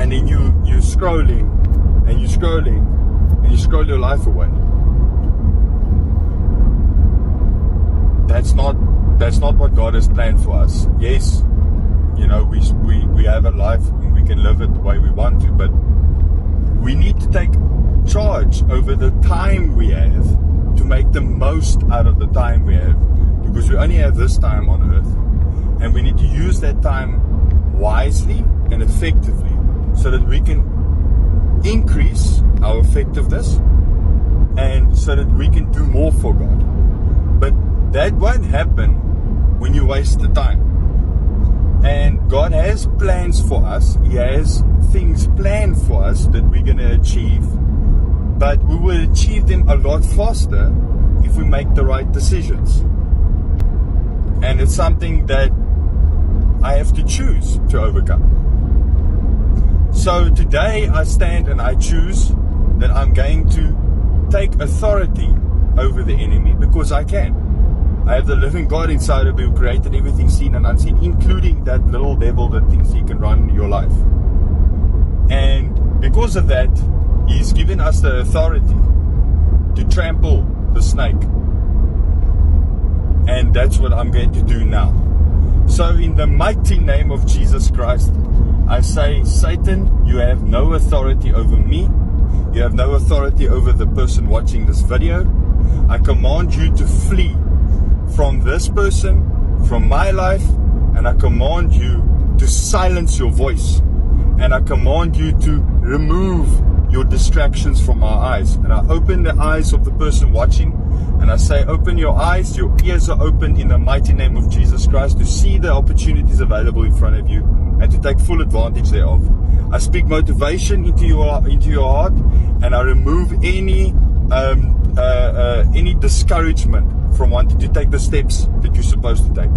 and then you're scrolling and you're scrolling and you scroll your life away. That's not what God has planned for us. Yes, you know, we have a life and we can live it the way we want to, but we need to take charge over the time we have to make the most out of the time we have, because we only have this time on earth, and we need to use that time wisely and effectively so that we can increase our effectiveness and so that we can do more for God. But that won't happen when you waste the time. And God has plans for us. He has things planned for us that we're going to achieve, but we will achieve them a lot faster if we make the right decisions. And it's something that I have to choose to overcome. So today I stand and I choose that I'm going to take authority over the enemy, because I can. I have the living God inside of me who created everything seen and unseen, including that little devil that thinks he can run your life. And because of that, He's given us the authority to trample the snake. And that's what I'm going to do now. So in the mighty name of Jesus Christ, I say, Satan, you have no authority over me. You have no authority over the person watching this video. I command you to flee from this person, from my life, and I command you to silence your voice, and I command you to remove your distractions from our eyes. And I open the eyes of the person watching, and I say, open your eyes, your ears are open in the mighty name of Jesus Christ to see the opportunities available in front of you and to take full advantage thereof. I speak motivation into your heart, and I remove any discouragement from wanting to take the steps that you're supposed to take.